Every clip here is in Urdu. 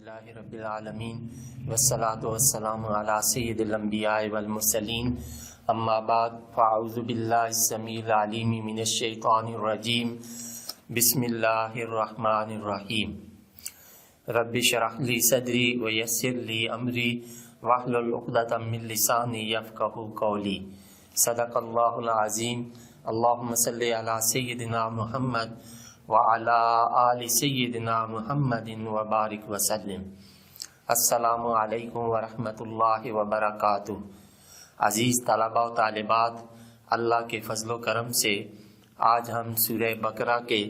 للہ رب العالمین والصلاة والسلام علی سید الانبیاء والمرسلین اما بعد فاعوذ باللہ السمیع العلیم من الشیطان الرجیم بسم اللہ الرحمن الرحیم رب اشرح لی صدری ویسر لی امری واحلل عقدۃ من لسانی یفقہوا قولی صدق اللہ العظیم اللہم صلی علی سیدنا محمد وعلی آل سیدنا محمد وبارک وسلم۔ السلام علیکم ورحمۃ اللہ وبرکاتہ۔ عزیز طلباء و طالبات، اللہ کے فضل و کرم سے آج ہم سورہ بقرہ کے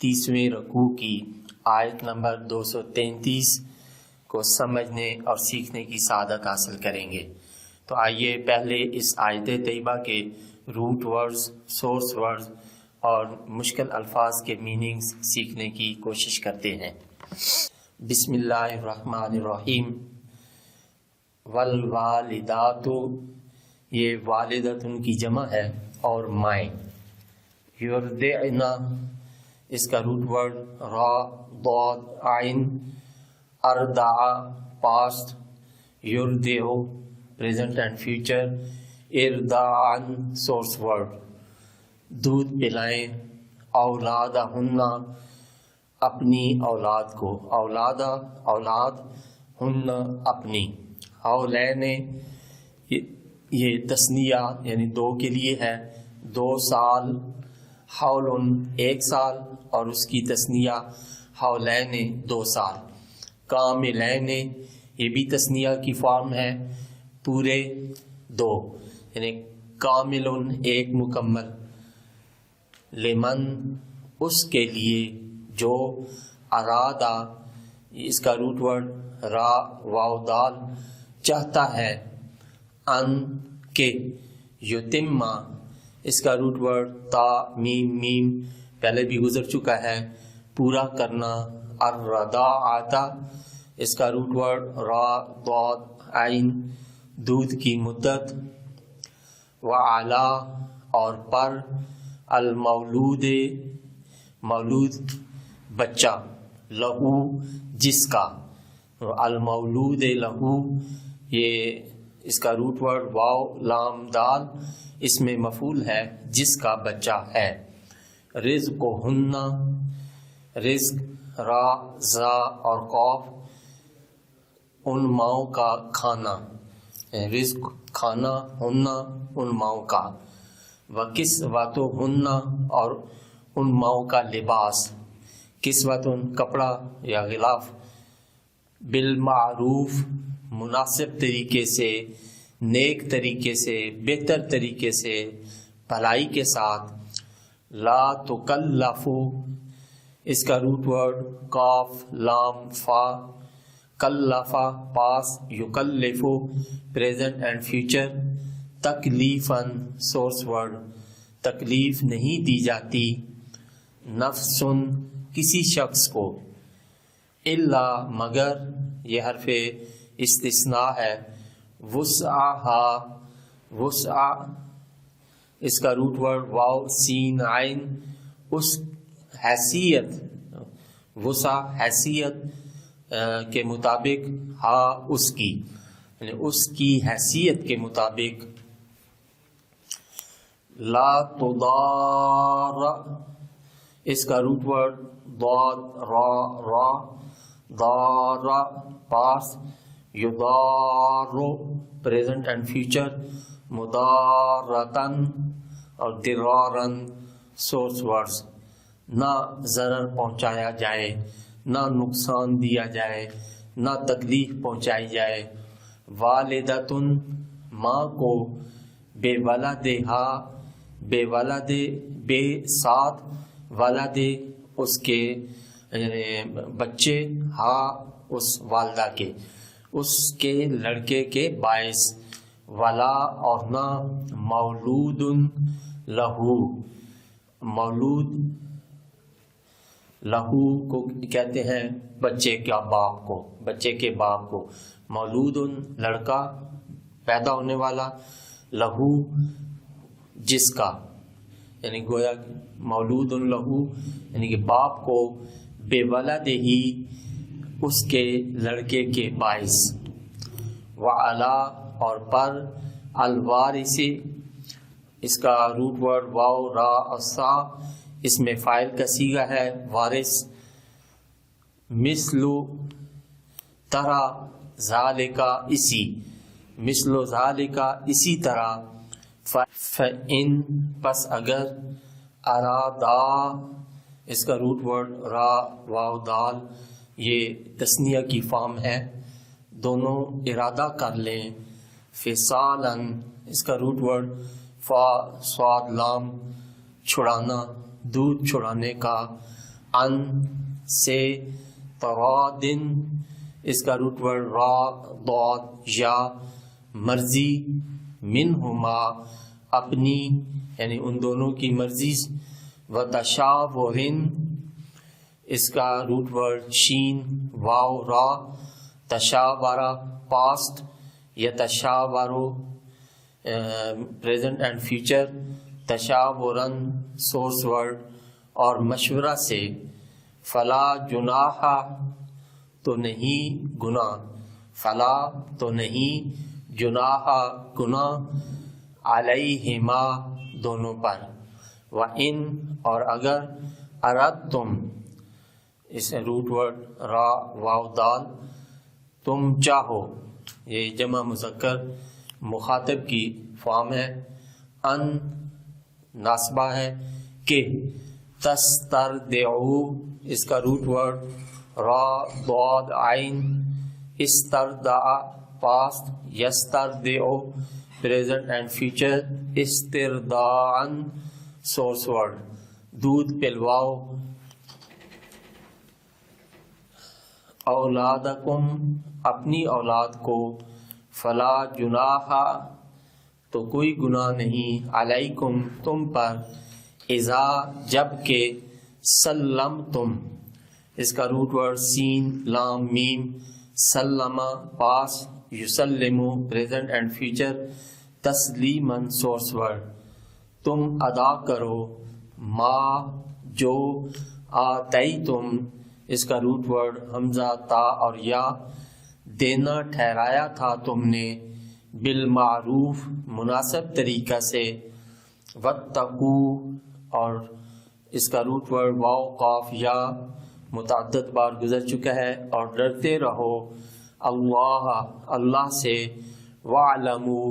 30ویں رکوع کی آیت نمبر 233 کو سمجھنے اور سیکھنے کی سعادت حاصل کریں گے۔ تو آئیے پہلے اس آیت طیبہ کے روٹ ورڈز، سورس ورڈز اور مشکل الفاظ کے میننگز سیکھنے کی کوشش کرتے ہیں۔ بسم اللہ الرحمن الرحیم۔ والوالدات، یہ والدتن کی جمع ہے اور مائیں۔ یرضعنا، اس کا روٹ ورڈ را ضاد عین، ارضع پاسٹ، یرضع پریزنٹ اینڈ فیوچر، ارضاعن سورس ورڈ۔ دودھ پلائیں، اولادہن اپنی اولاد کو، اولاد ہن اپنی، حولین یہ تثنیہ یعنی دو کے لیے ہے، 2 سال، حول 1 سال اور اس کی تثنیہ حولین 2 سال، کاملین یہ بھی تثنیہ کی فارم ہے، پورے 2 یعنی کامل 1 مکمل، لمن اس کے لیے جو ارادہ، اس کا روٹ ورڈ را واو دال، چاہتا ہے، ان کے، یتمہ اس کا روٹ ورڈ تا میم میم پہلے بھی گزر چکا ہے، پورا کرنا، الرضاعۃ اس کا روٹ ورڈ را ضاد عین دودھ کی مدت، وعلا اور پر، المولود مولود بچہ، لہو جس کا، المولود لہو یہ اس کا روٹ ورڈ واو لام دال اس میں مفعول ہے جس کا بچہ ہے، رزقہن رزق را زا اور قاف ان ماؤں کا کھانا، رزق کھانا، ہن ان ماؤں کا، وکسوتہن اور ان ماؤں کا لباس، کسوتن کپڑا یا غلاف، بالمعروف مناسب طریقے سے، نیک طریقے سے، بہتر طریقے سے، بھلائی کے ساتھ، لا تکلف اس کا روٹ ورڈ قاف لام فا، کلفا پاس، یکلف پریزنٹ اینڈ فیوچر، تکلیفاً سورس ورڈ تکلیف نہیں دی جاتی، نفسن کسی شخص کو، الا مگر یہ حرف استثناء ہے، وسعہا وسع اس کا روٹ ورڈ واو سین عین اس حیثیت، وسع حیثیت کے مطابق، ہا اس کی یعنی اس کی حیثیت کے مطابق، لا تضار اس کا روٹ ورڈ ضاد را ضار پاس، یضار پریزنٹ اینڈ فیوچر، مضارتن اور درارن سورس ورڈز، نہ ضرر پہنچایا جائے، نہ نقصان دیا جائے، نہ تکلیف پہنچائی جائے، والدتن ماں کو، بے ولدہا بے ولد بے ساتھ، ولد اس کے بچے، ہا اس والدہ کے، اس کے لڑکے کے باعث، ولا اور نہ، مولود لہو مولود لہو کو کہتے ہیں بچے کا باپ کو، بچے کے باپ کو، مولود لڑکا پیدا ہونے والا، لہو جس کا، یعنی گویا مولود لہو یعنی کہ باپ کو، بے ولد ہی اس کے لڑکے کے باعث، وعلا اور پر، الوارث اس کا روٹ ورڈ واو را اور سا، اس میں فاعل کا صیغہ ہے وارث، مثل طرح ذالکا اسی، مثل ذالکا اسی طرح، فَإِن پس اگر، ارادا اس کا روٹ ورڈ را واو دال، یہ تثنیہ کی فارم ہے، دونوں ارادہ کر لیں، فصالاً اس کا روٹ ورڈ فا صاد لام، چھڑانا، دودھ چھڑانے کا، ان سے، ترادن اس کا روٹ ورڈ را ضاد یا، مرضی، منہما اپنی یعنی ان دونوں کی مرضی، وتشاورن اس کا روٹ ورڈ شین واو را، تشاورا پاسٹ، یتشاورو پریزنٹ اینڈ فیوچر، تشاورن سورس ورڈ، اور مشورہ سے، فلا جناح تو نہیں گناہ، فلا تو نہیں، جناح گناہ، علیہما دونوں پر، وَإِن اور اگر، اردتم اس روٹ ورڈ را واو دال، تم چاہو، یہ جمع مذکر مخاطب کی فارم ہے، ان ناسبہ ہے، کہ، تستردعو اس کا روٹ ورڈ را ضاد عین، استردع پاسٹ، یستردعو پریزنٹ اینڈ فیوچر، استرداعن سورس ورڈ، دودھ پلواؤ، اولادکم اپنی اولاد کو، فلا جناح تو کوئی گناہ نہیں، علیکم تم پر، اذا جب کہ، سلمتم اس کا روٹ ورڈ سین لام میم، سلمہ پاس، یسلمو پریزنٹ اینڈ فیوچر، تسلیماً سورس ورڈ، تم ادا کرو، ما جو، آتیتم اس کا روٹ ورڈ حمزہ تا اور یا، دینا ٹھہرایا تھا تم نے، بالمعروف مناسب طریقہ سے، واتقو اور اس کا روٹ ورڈ واو قاف یا متعدد بار گزر چکا ہے، اور ڈرتے رہو، اللہ اللہ سے، وَاعْلَمُوا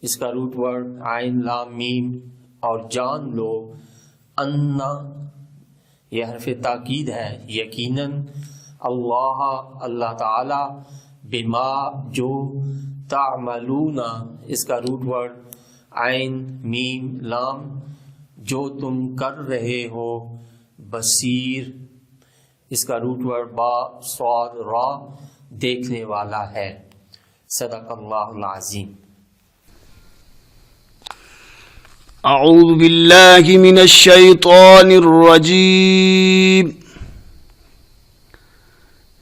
اس کا روٹ ورڈ عین لام میم، اور جان لو، ان یہ حرف تاکید ہے، یقیناً، اللہ اللہ تعالی، بما جو، تعملون اس کا روٹ ورڈ عین میم لام جو تم کر رہے ہو، بصیر اس کا روٹ ورڈ با صاد را دیکھنے والا ہے۔ صدق اللہ العظیم۔ اعوذ باللہ من الشیطان الرجیم،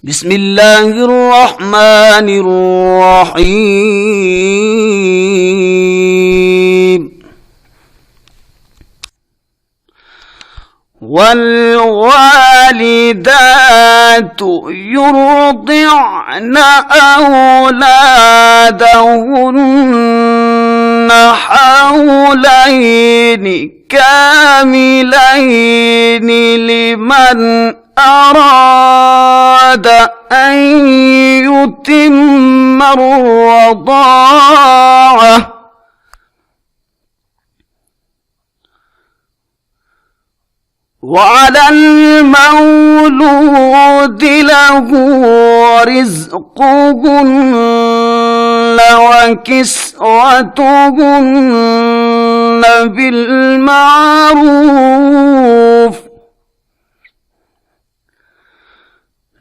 بسم اللہ الرحمن الرحیم، والوالدات يرضعن أولادهن حولين كاملين لمن أراد أن يتم الرضاعة، وعلى المولود له رزقهن وكسوتهن بالمعروف،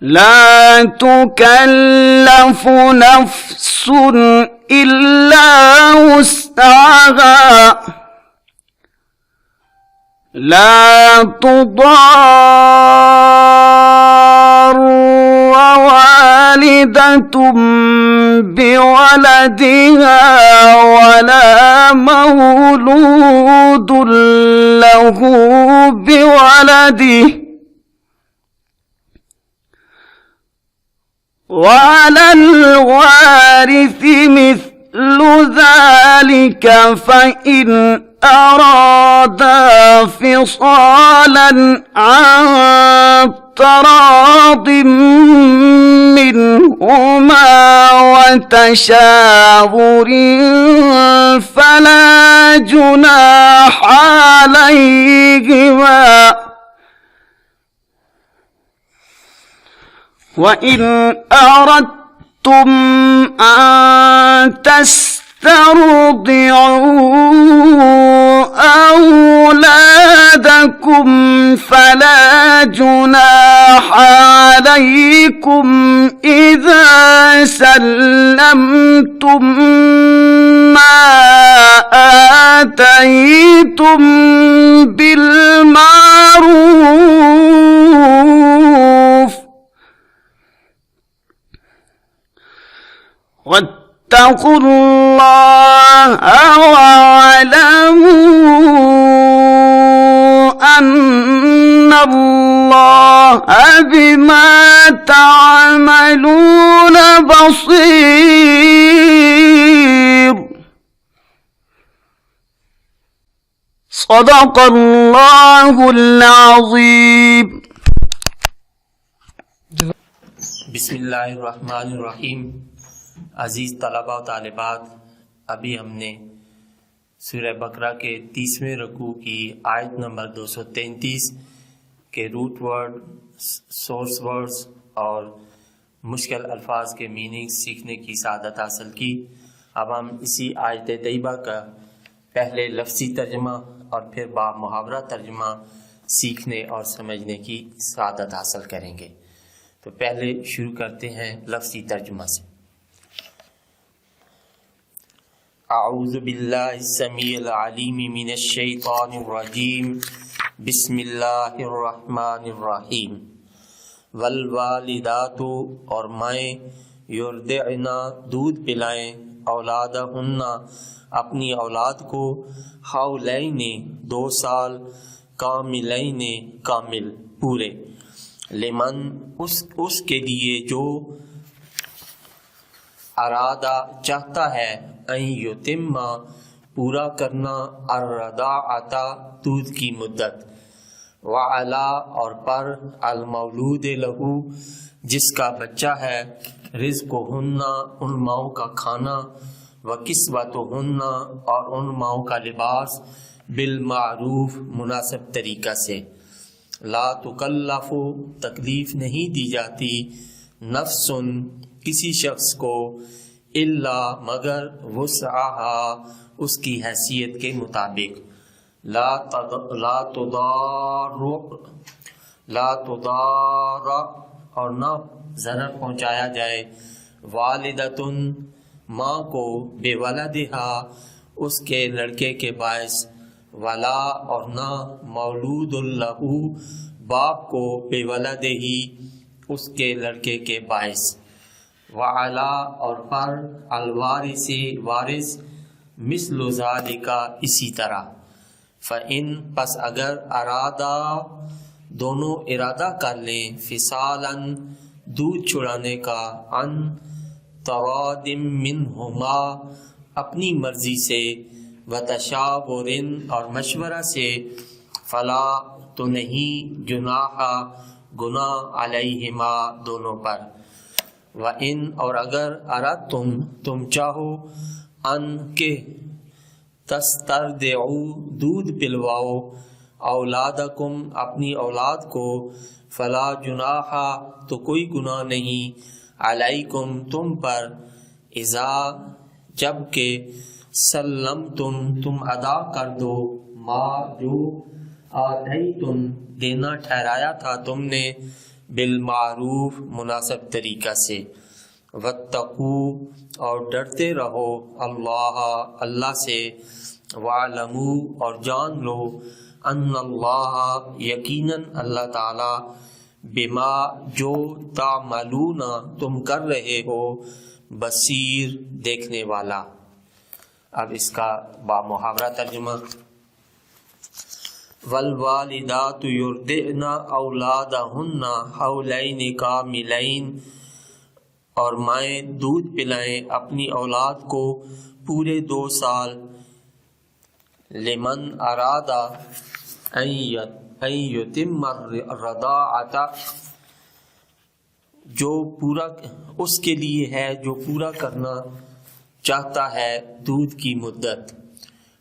لا تكلف نفس إلا وسعها، لا تضار والدة بولدها ولا مولود له بولده، وعلى الوارث مثل ذلك فإن أرادا فصالا عن تراض منهما وتشاور فلا جناح عليهما وَإِنْ أَرَدْتُمْ أَنْ تَسْتَرْضِعُوا أَوْلَادَكُمْ فَلَا جُنَاحَ عَلَيْكُمْ إِذَا سَلَّمْتُمْ مَا آتَيْتُمْ بِالْمَعْرُوفِ واتقوا الله واعلموا أن الله بما تعملون بصير صدق الله العظيم. بسم اللہ الرحمن الرحیم. عزیز طلباء و طالبات، ابھی ہم نے سورہ بقرہ کے 30ویں رکوع کی آیت نمبر 233 کے روٹ ورڈ، سورس ورڈز اور مشکل الفاظ کے میننگ سیکھنے کی سعادت حاصل کی. اب ہم اسی آیت طیبہ کا پہلے لفظی ترجمہ اور پھر با محاورہ ترجمہ سیکھنے اور سمجھنے کی سعادت حاصل کریں گے. تو پہلے شروع کرتے ہیں لفظی ترجمہ سے. اعوذ باللہ السمیع العلیم من الشیطان الرجیم. بسم اللہ الرحمن الرحیم. والوالدات، اور مائیں، یرضعن، دودھ پلائیں، اولادہن، اپنی اولاد کو، حولین، 2 سال، کاملین، کامل، پورے، لمن، اس کے لیے جو، ارادہ، چاہتا ہے، ان یتم، پورا کرنا، الرضاعۃ، دودھ کی مدت، وعلا، اور پر، المولود لہو، جس کا بچہ ہے، رزقہن، ان ماؤں کا کھانا، وکسوتہن، اور ان ماؤں کا لباس، بالمعروف، مناسب طریقہ سے. لا تکلف، تکلیف نہیں دی جاتی، نفس، کسی شخص کو، الا، مگر، وسعہا، اس کی حیثیت کے مطابق. لا تضار، اور نہ ضرر پہنچایا جائے، والدتن، ماں کو، بے ولدہا، اس کے لڑکے کے باعث، ولا، اور نہ، مولود لہو، باپ کو، بے ولدہی، اس کے لڑکے کے باعث، وعلا، اور پر، الوارث، وارث، مثل ذالک، اسی طرح. فإن، پس اگر، ارادہ، دونوں ارادہ کر لیں، فصالا، دودھ چھڑانے کا، عن تراض منہما، اپنی مرضی سے، وتشاور، اور مشورہ سے، فلا، تو نہیں، جناح، گناہ، علیہما، دونوں پر. وَإِنْ، اور اگر، تم چاہو، ان کے، تسترضعوا، دودھ پلواؤ، اولادکم، اپنی اولاد کو، فلا جناح، تو کوئی گناہ نہیں، علیکم، تم پر، اذا، جب کہ، سلمتم، تم ادا کر دو، ما، جو، آتیتم، دینا ٹھہرایا تھا تم نے، بالمعروف، مناسب طریقہ سے. واتقوا، اور ڈرتے رہو، اللہ سے، وَاعْلَمُوا، اور جان لو، ان اللہ، یقیناً اللہ تعالی، بما، جو، تعملون، تم کر رہے ہو، بصیر، دیکھنے والا. اب اس کا با محاورہ ترجمہ. والوالدات یرضعن اولادہن حولین کاملین، اور مائیں دودھ پلائیں اپنی اولاد کو پورے 2 سال، لمن ارادہ ان یتم الرضاعۃ، جو پورا اس کے لیے ہے جو پورا کرنا چاہتا ہے دودھ کی مدت۔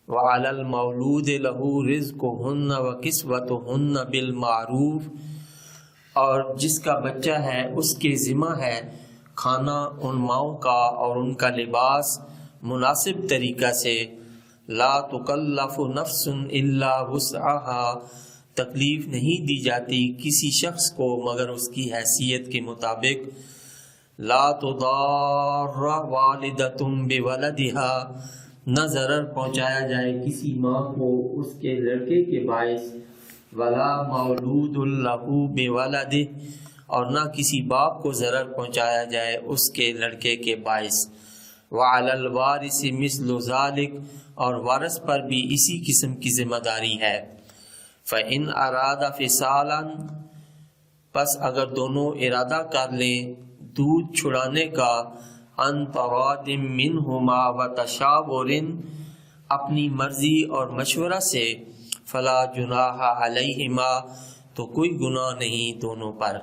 وعلی المولود لہ رزقہن وکسوتہن بالمعروف، اور جس کا بچہ ہے اس کے ذمہ ہے کھانا ان ماؤں کا اور ان کا لباس مناسب طریقہ سے۔ لا تکلف نفس الا وسعها، تکلیف نہیں دی جاتی کسی شخص کو مگر اس کی حیثیت کے مطابق۔ لا تضار والدۃ بولدها، نہ ضرر پہنچایا جائے کسی ماں کو اس کے لڑکے کے باعث، ولا مولود لہ بولدہ، اور نہ کسی باپ کو ضرر پہنچایا جائے اس کے لڑکے کے باعث۔ وعلی الوارث مثل ذلک، اور وارث پر بھی اسی قسم کی ذمہ داری ہے۔ فإن اراد فصالا، پس اگر دونوں ارادہ کر لیں دودھ چھڑانے کا، ان تراض منہما وتشاور، اپنی مرضی اور مشورہ سے، فلا جناح علیہما، تو کوئی گناہ نہیں دونوں پر۔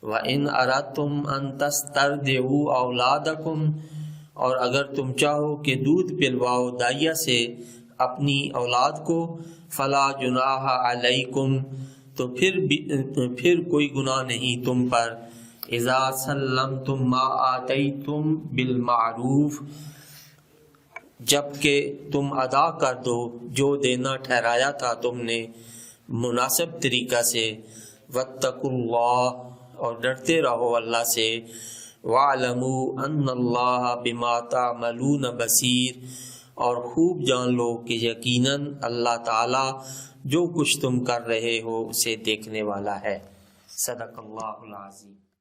وَإِنْ أَرَدْتُمْ أَن تَسْتَرْضِعُوا أَوْلَادَكُمْ، اور اگر تم چاہو کہ دودھ پلواؤ دائیا سے اپنی اولاد کو، فلا جناح علیکم، تو پھر کوئی گناہ نہیں تم پر۔ اذا سلمتم ما آتیتم بالمعروف، جبکہ تم ادا کر دو جو دینا ٹھہرایا تھا تم نے مناسب طریقہ سے۔ واتقوا اللہ، اور ڈرتے رہو اللہ سے۔ وَاعْلَمُوا أَنَّ اللَّهَ بِمَا تَعْمَلُونَ بَصِيرٌ، اور خوب جان لو کہ یقیناً اللہ تعالی جو کچھ تم کر رہے ہو اسے دیکھنے والا ہے۔ صدق اللہ العظیم۔